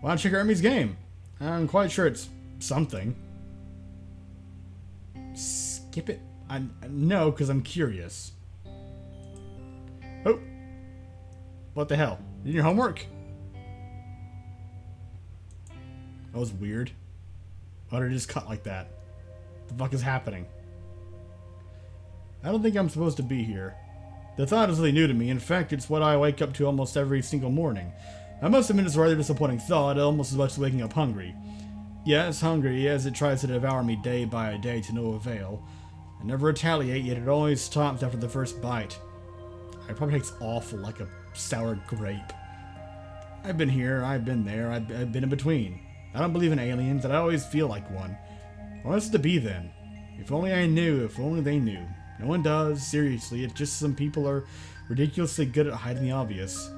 Why don't you check Hermes' game? I'm quite sure it's something. Skip it? No, because I'm curious. Oh. What the hell? You did your homework? That was weird. Why did it just cut like that? What the fuck is happening? I don't think I'm supposed to be here. The thought is really new to me. In fact, it's what I wake up to almost every single morning. I must admit it's a rather disappointing thought, almost as much as waking up hungry. Yes, hungry, as it tries to devour me day by day to no avail. I never retaliate, yet it always stops after the first bite. It probably tastes awful, like a sour grape. I've been here, I've been there, I've been in between. I don't believe in aliens, and I always feel like one. What is it to be then? If only I knew, if only they knew. No one does, seriously, it's just some people are ridiculously good at hiding the obvious.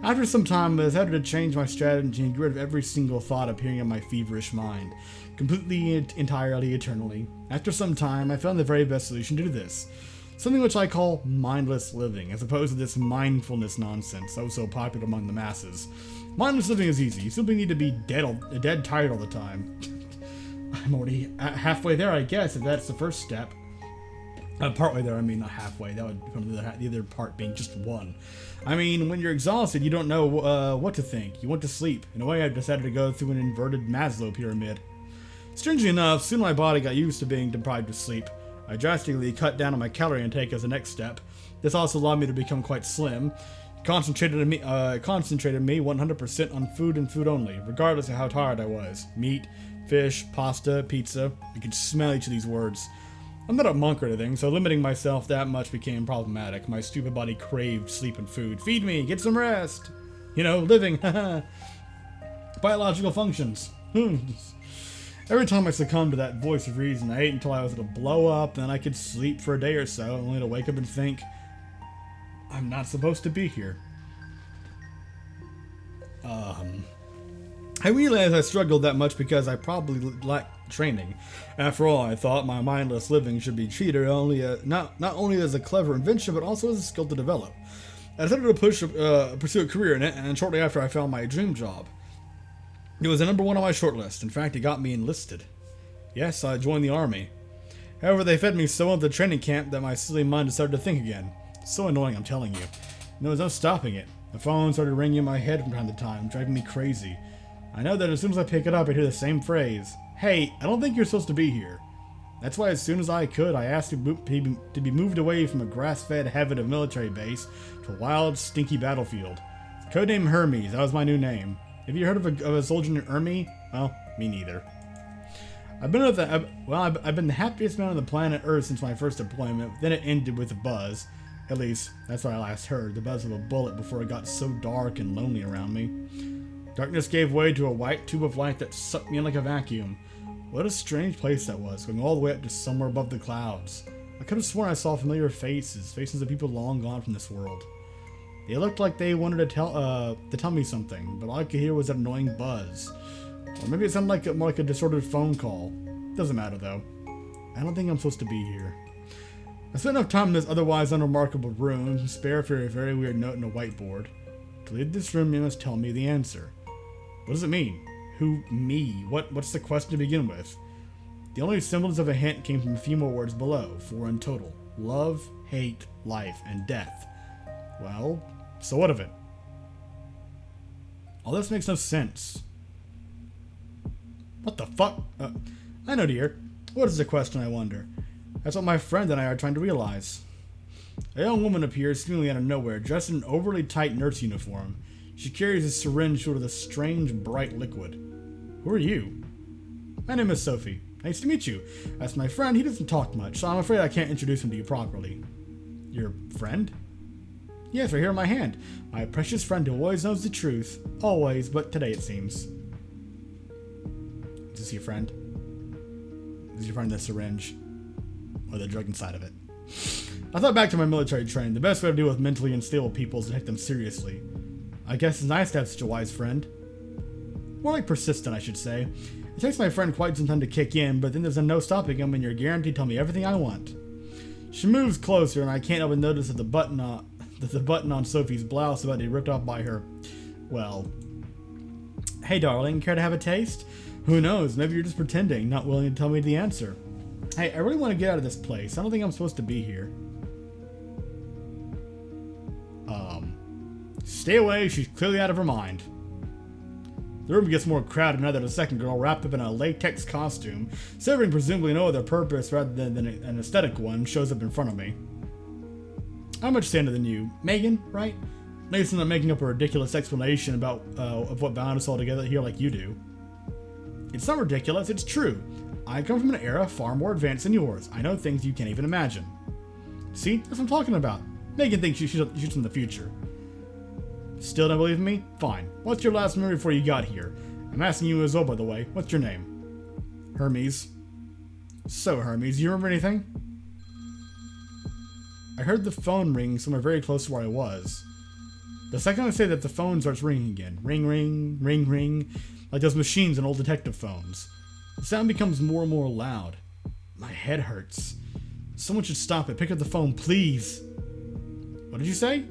After some time, I decided to change my strategy and get rid of every single thought appearing in my feverish mind. Completely, entirely, eternally. After some time, I found the very best solution to do this. Something which I call mindless living, as opposed to this mindfulness nonsense that was so popular among the masses. Mindless living is easy. You simply need to be dead tired all the time. I'm already halfway there, I guess, if that's the first step. Partway there, I mean not halfway. That would become the other part being just one. I mean, when you're exhausted, you don't know what to think. You want to sleep. In a way, I've decided to go through an inverted Maslow pyramid. Strangely enough, soon my body got used to being deprived of sleep. I drastically cut down on my calorie intake as the next step. This also allowed me to become quite slim. Concentrated me 100% on food and food only, regardless of how tired I was. Meat, fish, pasta, pizza. I could smell each of these words. I'm not a monk or anything, so limiting myself that much became problematic. My stupid body craved sleep and food. Feed me, get some rest. You know, living. Biological functions. Every time I succumbed to that voice of reason, I ate until I was going to blow up, then I could sleep for a day or so, only to wake up and think, I'm not supposed to be here. I realized I struggled that much because I probably lacked training. After all, I thought my mindless living should be treated not only as a clever invention, but also as a skill to develop. I decided to pursue a career in it, and shortly after I found my dream job. It was the number one on my short list. In fact, it got me enlisted. Yes, I joined the army. However, they fed me so well at the training camp that my silly mind decided to think again. So annoying, I'm telling you. There was no stopping it. The phone started ringing in my head from time to time, driving me crazy. I know that as soon as I pick it up, I hear the same phrase. Hey, I don't think you're supposed to be here. That's why as soon as I could, I asked to be moved away from a grass-fed heaven of military base to a wild, stinky battlefield. Codename Hermes, that was my new name. Have you heard of a soldier named Hermes? Well, me neither. I've been the happiest man on the planet Earth since my first deployment. Then it ended with a buzz. At least, that's what I last heard. The buzz of a bullet before it got so dark and lonely around me. Darkness gave way to a white tube of light that sucked me in like a vacuum. What a strange place that was, going all the way up to somewhere above the clouds. I could have sworn I saw familiar faces of people long gone from this world. They looked like they wanted to tell me something, but all I could hear was that annoying buzz. Or maybe it sounded more like a distorted phone call. Doesn't matter though. I don't think I'm supposed to be here. I spent enough time in this otherwise unremarkable room to spare for a very weird note on a whiteboard. To leave this room, you must tell me the answer. What does it mean? Who, me? What's the question to begin with? The only semblance of a hint came from a few more words below, 4 in total. Love, hate, life, and death. Well, so what of it? All this makes no sense. What the fuck? I know, dear. What is the question, I wonder? That's what my friend and I are trying to realize. A young woman appears seemingly out of nowhere, dressed in an overly tight nurse uniform. She carries a syringe filled with a strange, bright liquid. Who are you? My name is Sophie. Nice to meet you. That's my friend. He doesn't talk much, so I'm afraid I can't introduce him to you properly. Your friend? Yes, right here in my hand. My precious friend who always knows the truth. Always, but today it seems. Is this your friend? Is your friend the syringe? Or the drug inside of it? I thought back to my military training. The best way to deal with mentally unstable people is to take them seriously. I guess it's nice to have such a wise friend. More like persistent, I should say. It takes my friend quite some time to kick in, but then there's no stopping him when you're guaranteed to tell me everything I want. She moves closer, and I can't help but notice that the button on Sophie's blouse is about to be ripped off by her, well, Hey darling, care to have a taste? Who knows, maybe you're just pretending, not willing to tell me the answer. Hey, I really want to get out of this place. I don't think I'm supposed to be here. Stay away, she's clearly out of her mind. The room gets more crowded now that a second girl, wrapped up in a latex costume, serving presumably no other purpose rather than an aesthetic one, shows up in front of me. I'm much sadder than you. Megan, right? At least I'm not making up a ridiculous explanation about of what bound us all together here like you do. It's not ridiculous, it's true. I come from an era far more advanced than yours. I know things you can't even imagine. See? That's what I'm talking about. Megan thinks she's in the future. Still don't believe in me? Fine. What's your last memory before you got here? I'm asking you as well, by the way. What's your name? Hermes. So, Hermes, you remember anything? I heard the phone ring somewhere very close to where I was. The second I say that, the phone starts ringing again. Ring, ring, ring, ring. Like those machines in old detective phones. The sound becomes more and more loud. My head hurts. Someone should stop it. Pick up the phone, please. What did you say?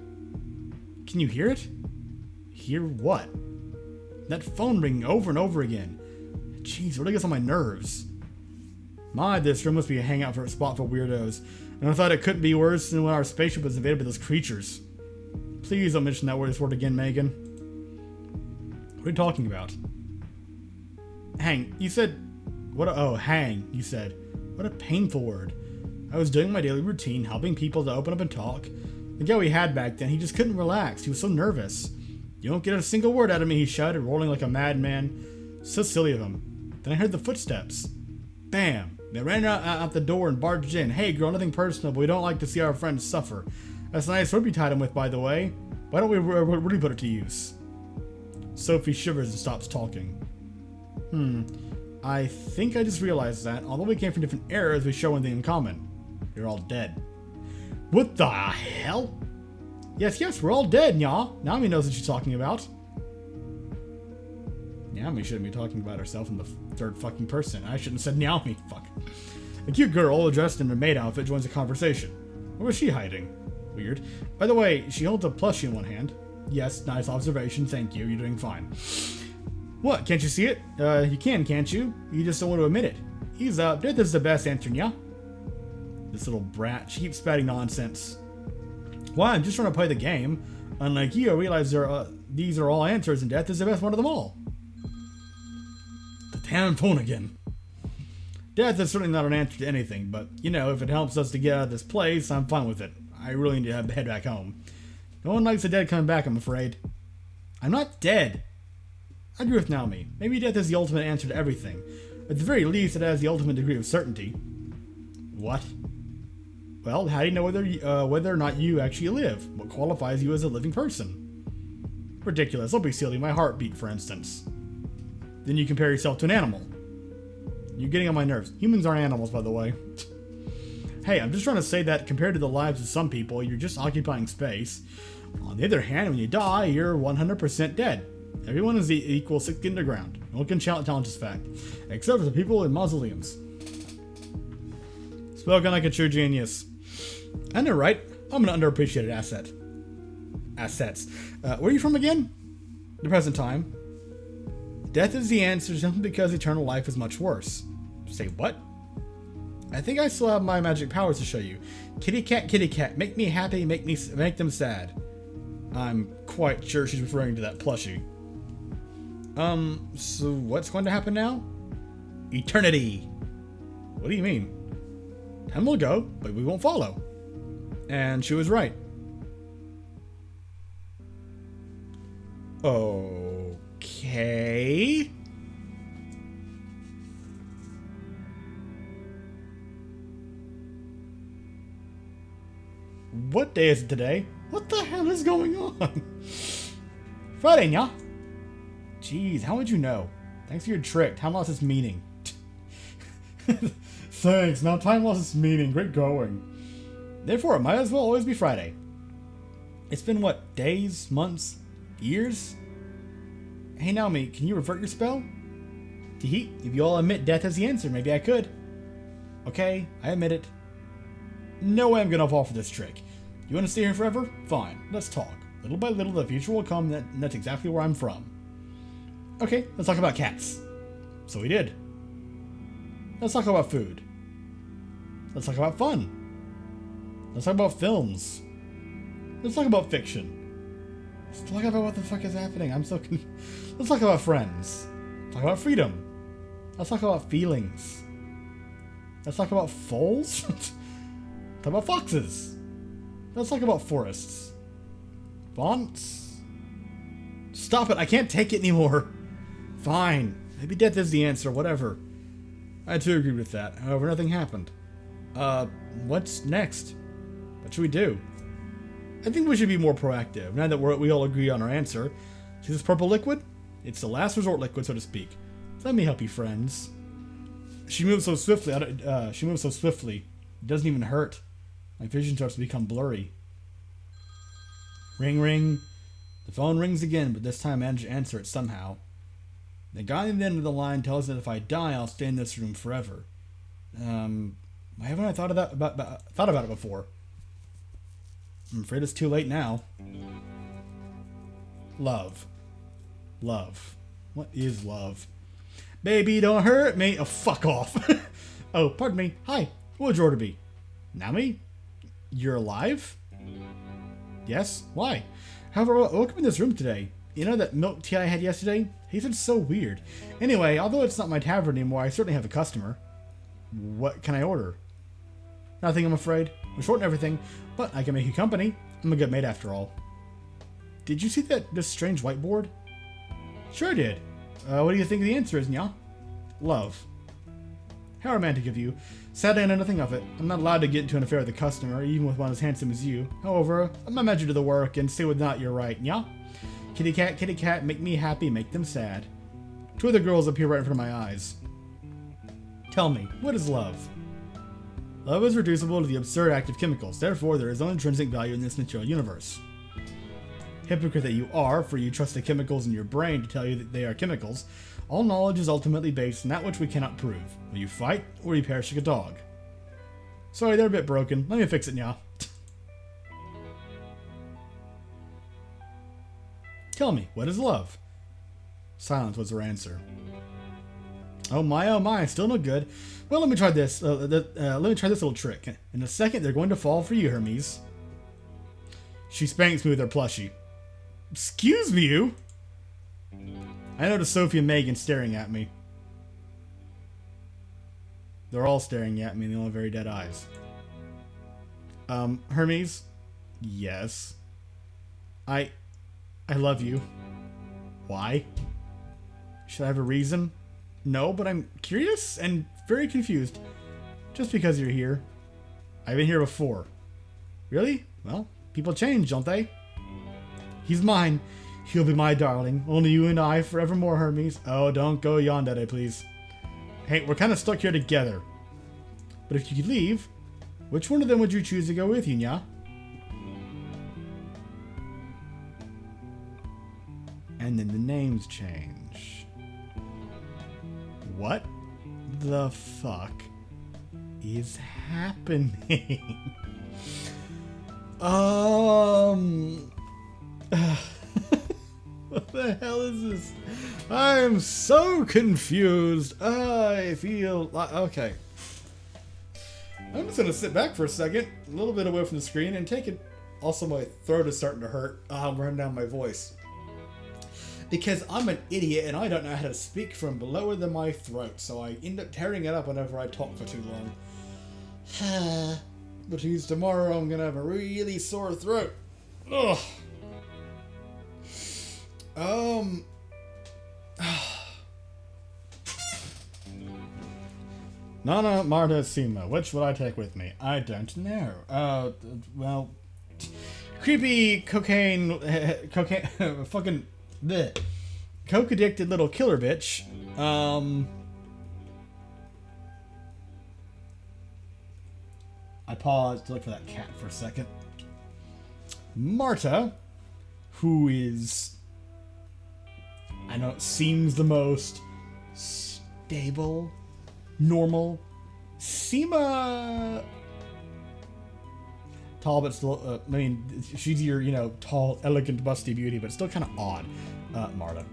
Can you hear it? Hear what? That phone ringing over and over again. Jeez, what gets on my nerves? This room must be a hangout for a spot for weirdos. And I thought it couldn't be worse than when our spaceship was invaded by those creatures. Please don't mention that word again, Megan. What are you talking about? Hang, you said... hang, you said. What a painful word. I was doing my daily routine, helping people to open up and talk. The guy we had back then, he just couldn't relax. He was so nervous. You don't get a single word out of me, he shouted, rolling like a madman. So silly of him. Then I heard the footsteps. Bam! They ran out the door and barged in. Hey girl, nothing personal, but we don't like to see our friends suffer. That's a nice rope you tied him with, by the way. Why don't we really put it to use? Sophie shivers and stops talking. I think I just realized that, although we came from different eras, we share one thing in common. You're all dead. What the hell? Yes, we're all dead, y'all. Naomi knows what she's talking about. Naomi shouldn't be talking about herself in the third fucking person. I shouldn't have said Naomi. Fuck. A cute girl dressed in a maid outfit joins the conversation. Where was she hiding? Weird. By the way, she holds a plushie in one hand. Yes, nice observation. Thank you. You're doing fine. What? Can't you see it? You can, can't you? You just don't want to admit it. He's up. Death is the best answer, yeah? This little brat. She keeps spouting nonsense. Why? I'm just trying to play the game. Unlike you, I realize these are all answers, and death is the best one of them all. The damn phone again. Death is certainly not an answer to anything, but, you know, if it helps us to get out of this place, I'm fine with it. I really need to head back home. No one likes the dead coming back, I'm afraid. I'm not dead. I agree with Naomi. Maybe death is the ultimate answer to everything. At the very least, it has the ultimate degree of certainty. What? Well, how do you know whether or not you actually live? What qualifies you as a living person? Ridiculous. Don't be silly. My heartbeat, for instance. Then you compare yourself to an animal. You're getting on my nerves. Humans aren't animals, by the way. Hey, I'm just trying to say that compared to the lives of some people, you're just occupying space. On the other hand, when you die, you're 100% dead. Everyone is equal 6 feet underground. No one can challenge this fact. Except for the people in mausoleums. Spoken like a true genius. I know, right? I'm an underappreciated asset. Assets. Where are you from again? The present time. Death is the answer simply because eternal life is much worse. Say what? I think I still have my magic powers to show you. Kitty cat, make me happy, make them sad. I'm quite sure she's referring to that plushie. So what's going to happen now? Eternity. What do you mean? Time will go, but we won't follow. And she was right. Okay. What day is it today? What the hell is going on? Friday, yeah? Jeez, how would you know? Thanks for your trick. Time lost its meaning. Thanks. Now time lost its meaning. Great going. Therefore, it might as well always be Friday. It's been what? Days? Months? Years? Hey Naomi, can you revert your spell? Teehee, if you all admit death is the answer, maybe I could. Okay, I admit it. No way I'm gonna fall for this trick. You wanna stay here forever? Fine, let's talk. Little by little, the future will come, and that's exactly where I'm from. Okay, let's talk about cats. So we did. Let's talk about food. Let's talk about fun. Let's talk about films. Let's talk about fiction. Let's talk about what the fuck is happening. I'm so Let's talk about friends. Talk about freedom. Let's talk about feelings. Let's talk about foals. Talk about foxes. Let's talk about forests. Fonts. Stop it. I can't take it anymore. Fine. Maybe death is the answer. Whatever. I too agree with that. However, nothing happened. What's next? What should we do? I think we should be more proactive, now that we all agree on our answer. See this purple liquid? It's the last resort liquid, so to speak. Let me help you, friends. She moves so swiftly. It doesn't even hurt. My vision starts to become blurry. Ring, ring. The phone rings again, but this time I manage to answer it somehow. The guy at the end of the line tells me that if I die, I'll stay in this room forever. Why haven't I thought about it before? I'm afraid it's too late now. Love. Love. What is love? Baby, don't hurt me. Oh, fuck off. Oh, pardon me. Hi. What would your order be? Nami? You're alive? Yes? Why? However, I woke up in this room today. You know that milk tea I had yesterday? Tasted so weird. Anyway, although it's not my tavern anymore, I certainly have a customer. What can I order? Nothing, I'm afraid. We're short and everything, but I can make you company. I'm a good mate after all. Did you see this strange whiteboard? Sure I did. What do you think the answer is, Nya? Love. How romantic of you. Sadly, I know nothing of it. I'm not allowed to get into an affair with a customer, even with one as handsome as you. However, I'm a measure to the work, and say with not you're right, Nya? Kitty cat, make me happy, make them sad. Two other girls appear right in front of my eyes. Tell me, what is love? Love is reducible to the absurd act of chemicals, therefore there is no intrinsic value in this material universe. Hypocrite that you are, for you trust the chemicals in your brain to tell you that they are chemicals. All knowledge is ultimately based on that which we cannot prove. Will you fight, or will you perish like a dog? Sorry, they're a bit broken. Let me fix it now. Tell me, what is love? Silence was her answer. Oh my, still no good. Well, let me try this. Let me try this little trick. In a second, they're going to fall for you, Hermes. She spanks me with her plushie. Excuse me, you? I notice Sophie and Megan staring at me. They're all staring at me, and they all have very dead eyes. Hermes? Yes. I love you. Why? Should I have a reason? No, but I'm curious and very confused. Just because you're here. I've been here before. Really? Well, people change, don't they? He's mine. He'll be my darling. Only you and I forevermore, Hermes. Oh, don't go yandere, please. Hey, we're kind of stuck here together. But if you could leave, which one of them would you choose to go with you, Nya? And then the names change. What the fuck is happening? What the hell is this? I am so confused. I feel like, okay. I'm just gonna sit back for a second, a little bit away from the screen, and take it. Also, my throat is starting to hurt. I'm running down my voice. Because I'm an idiot and I don't know how to speak from lower than my throat, so I end up tearing it up whenever I talk for too long. But geez, tomorrow I'm gonna have a really sore throat. Ugh. Nana, Marta, Sima. Which would I take with me? I don't know. Well, creepy cocaine, fucking bleh, coke addicted little killer bitch. I paused to look for that cat for a second. Marta, who is, I know it seems the most stable, normal. Sima, tall but still, I mean, she's your, tall, elegant, busty beauty, but still kind of odd. Marta.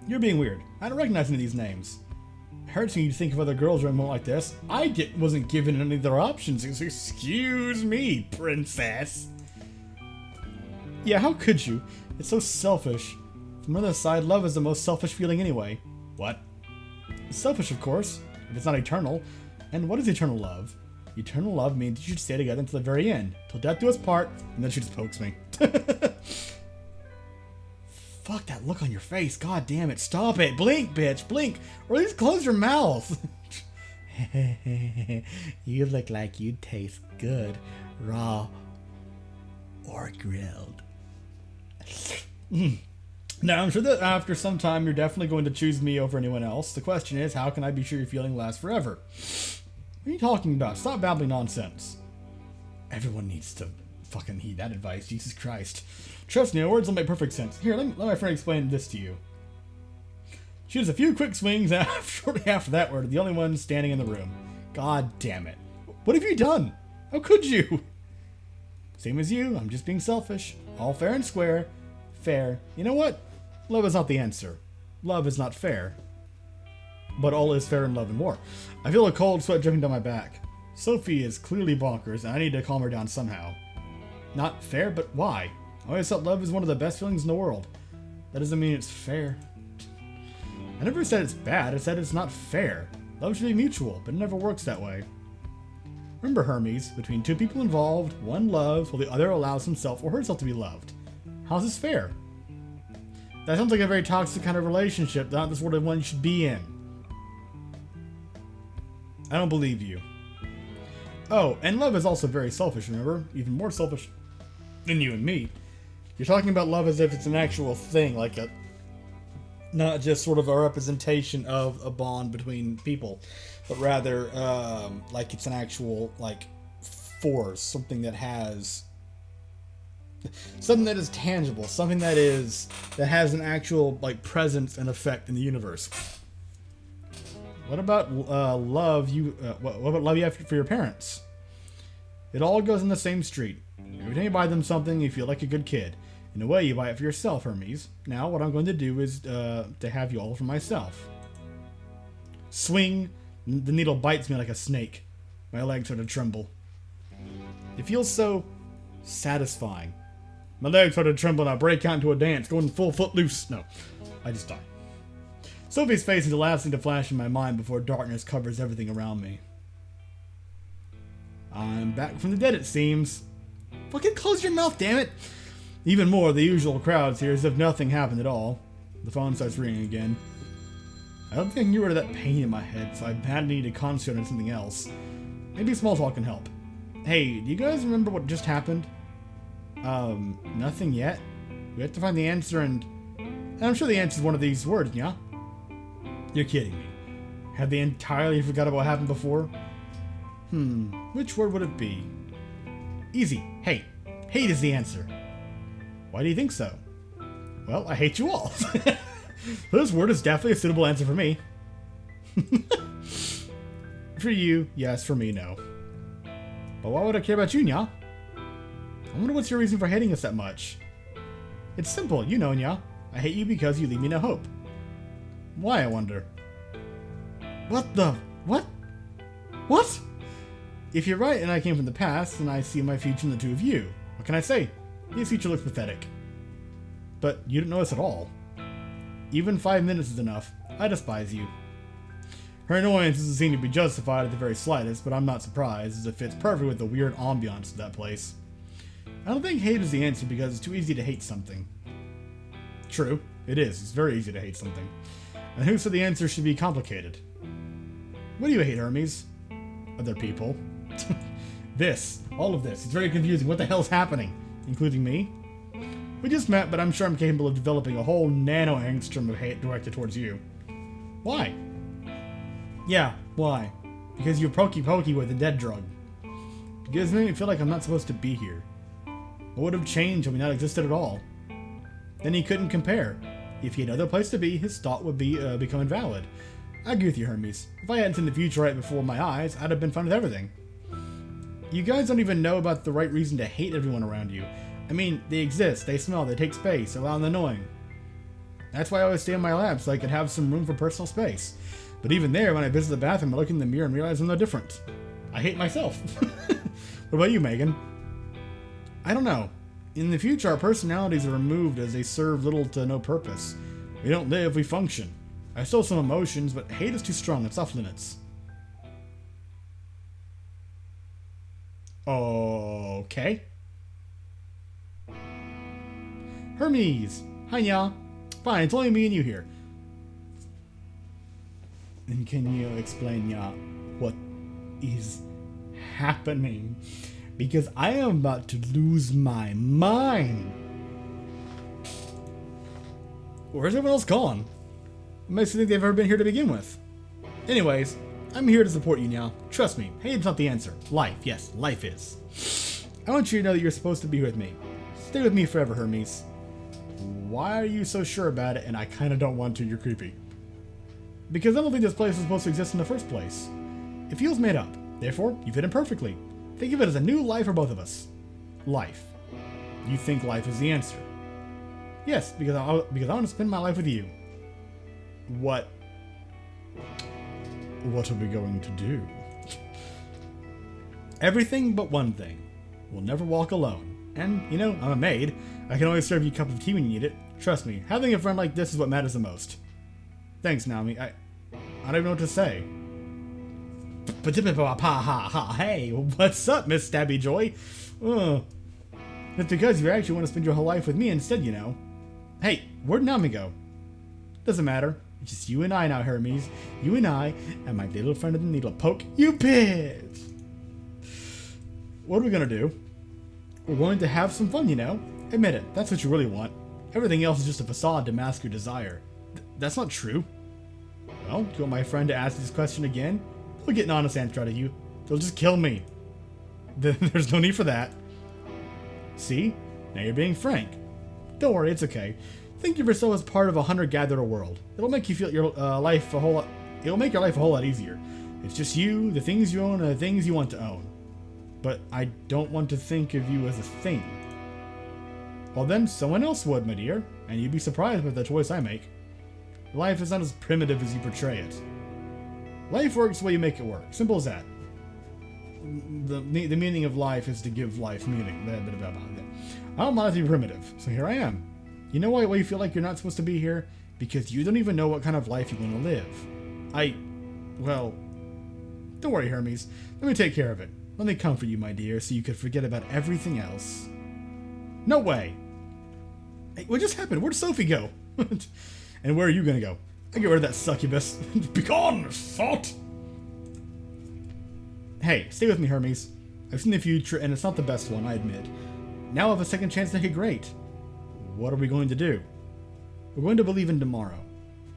You're being weird. I don't recognize any of these names. It hurts me to think of other girls doing more like this. Wasn't given any of their options. Excuse me, princess. Yeah, how could you? It's so selfish. From the other side, love is the most selfish feeling anyway. What? It's selfish, of course, if it's not eternal. And what is eternal love? Eternal love means you should stay together until the very end. Till death do us part, and then she just pokes me. Fuck that look on your face. God damn it. Stop it. Blink, bitch. Blink. Or at least close your mouth. You look like you taste good, raw or grilled. Now, I'm sure that after some time you're definitely going to choose me over anyone else. The question is, how can I be sure your feeling lasts forever? What are you talking about? Stop babbling nonsense. Everyone needs to fucking heed that advice. Jesus Christ. Trust me, my words will make perfect sense. Here, let my friend explain this to you. She does a few quick swings, and shortly after that, we're the only one standing in the room. God damn it. What have you done? How could you? Same as you, I'm just being selfish. All fair and square. Fair. You know what? Love is not the answer. Love is not fair. But all is fair in love and war. I feel a cold sweat dripping down my back. Sophie is clearly bonkers, and I need to calm her down somehow. Not fair, but why? I always thought love is one of the best feelings in the world. That doesn't mean it's fair. I never said it's bad, I said it's not fair. Love should be mutual, but it never works that way. Remember, Hermes, between two people involved, one loves while the other allows himself or herself to be loved. How's this fair? That sounds like a very toxic kind of relationship, not the sort of one you should be in. I don't believe you. Oh, and love is also very selfish, remember? Even more selfish than you and me. You're talking about love as if it's an actual thing, like not just sort of a representation of a bond between people, but rather like it's an actual like force, something that is tangible, something that has an actual like presence and effect in the universe. What about love? What about love you have for your parents? It all goes in the same street. Every time you buy them something, you feel like a good kid. In a way, you buy it for yourself, Hermes. Now, what I'm going to do is to have you all for myself. Swing. The needle bites me like a snake. My legs start to tremble. It feels so satisfying. My legs start to tremble and I break out into a dance, going full foot loose. No, I just die. Sophie's face is the last thing to flash in my mind before darkness covers everything around me. I'm back from the dead, it seems. Fucking close your mouth, damn it! Even more, the usual crowd's here as if nothing happened at all. The phone starts ringing again. I don't think I can get rid of that pain in my head, so I badly need to concentrate on something else. Maybe small talk can help. Hey, do you guys remember what just happened? Nothing yet? We have to find the answer and I'm sure the answer is one of these words, yeah? You're kidding me. Have they entirely forgot about what happened before? Which word would it be? Easy. Hate. Hate is the answer. Why do you think so? Well, I hate you all. This word is definitely a suitable answer for me. For you, yes. For me, no. But why would I care about you, Nya? I wonder what's your reason for hating us that much. It's simple, you know, Nya. I hate you because you leave me no hope. Why, I wonder? What the... What? What? If you're right and I came from the past, then I see my future in the two of you. What can I say? Your future looks pathetic. But you don't know us at all. Even 5 minutes is enough. I despise you. Her annoyance doesn't seem to be justified at the very slightest, but I'm not surprised, as it fits perfectly with the weird ambiance of that place. I don't think hate is the answer because it's too easy to hate something. True, it is. It's very easy to hate something. And who said the answer should be complicated? What do you hate, Hermes? Other people. This. All of this. It's very confusing. What the hell's happening? Including me? We just met, but I'm sure I'm capable of developing a whole nano-angstrom of hate directed towards you. Why? Yeah, why? Because you're pokey with a dead drug. Because it makes me feel like I'm not supposed to be here. What would have changed if we not existed at all? Then he couldn't compare. If he had another place to be, his thought would be become invalid. I agree with you, Hermes. If I hadn't seen the future right before my eyes, I'd have been fine with everything. You guys don't even know about the right reason to hate everyone around you. I mean, they exist, they smell, they take space, they're loud and annoying. That's why I always stay in my lab, so I can have some room for personal space. But even there, when I visit the bathroom, I look in the mirror and realize I'm no different. I hate myself. What about you, Megan? I don't know. In the future, our personalities are removed as they serve little to no purpose. We don't live, we function. I still have some emotions, but hate is too strong. It's off limits. Okay. Hermes! Hi, Nya. Fine, it's only me and you here. And can you explain, Nya, what is happening? Because I am about to lose my mind. Where's everyone else gone? What makes you think they've ever been here to begin with? Anyways, I'm here to support you now. Trust me, hate's not the answer. Life, yes, life is. I want you to know that you're supposed to be with me. Stay with me forever, Hermes. Why are you so sure about it? And I kind of don't want to. You're creepy. Because I don't think this place was supposed to exist in the first place. It feels made up. Therefore, you fit in perfectly. Think of it as a new life for both of us. Life. You think life is the answer. Yes, because I want to spend my life with you. What are we going to do? Everything but one thing. We'll never walk alone. And, you know, I'm a maid. I can always serve you a cup of tea when you need it. Trust me, having a friend like this is what matters the most. Thanks, Naomi. I don't even know what to say. Hey, what's up, Miss Stabby Joy? It's because you actually want to spend your whole life with me instead, you know. Hey, where'd Naomi go? Doesn't matter. It's just you and I now, Hermes. You and I, and my little friend of the needle. Poke you bitch! What are we gonna do? We're going to have some fun, you know. Admit it, that's what you really want. Everything else is just a facade to mask your desire. That's not true. Well, do you want my friend to ask this question again? We'll get an honest answer out of you. They'll just kill me. There's no need for that. See? Now you're being frank. Don't worry, it's okay. Think of yourself as part of a hunter-gatherer world. It'll make you feel your life a whole lot. It'll make your life a whole lot easier. It's just you, the things you own, and the things you want to own. But I don't want to think of you as a thing. Well then, someone else would, my dear, and you'd be surprised by the choice I make. Life is not as primitive as you portray it. Life works the way you make it work. Simple as that. The meaning of life is to give life meaning. I don't want it to be primitive, so here I am. You know why you feel like you're not supposed to be here? Because you don't even know what kind of life you want to live. Well, don't worry, Hermes. Let me take care of it. Let me comfort you, my dear, so you could forget about everything else. No way! Hey, what just happened? Where'd Sophie go? And where are you gonna go? I get rid of that succubus. Begone, thought! Hey, stay with me, Hermes. I've seen the future, and it's not the best one, I admit. Now I have a second chance to make it great. What are we going to do? We're going to believe in tomorrow.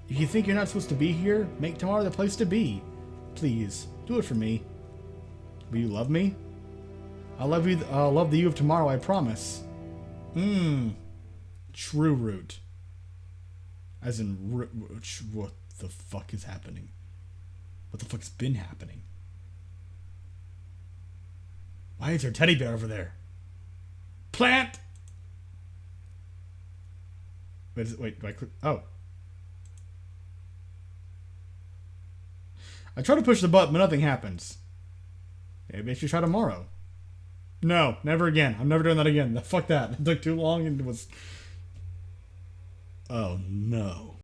If you think you're not supposed to be here, make tomorrow the place to be. Please, do it for me. Will you love me? I'll love the you of tomorrow, I promise. True root. As in, what the fuck is happening? What the fuck's been happening? Why is there a teddy bear over there? Plant! Wait, do I click? Oh. I try to push the button, but nothing happens. Maybe I should try tomorrow. No, never again. I'm never doing that again. Fuck that. It took too long and it was... Oh, no.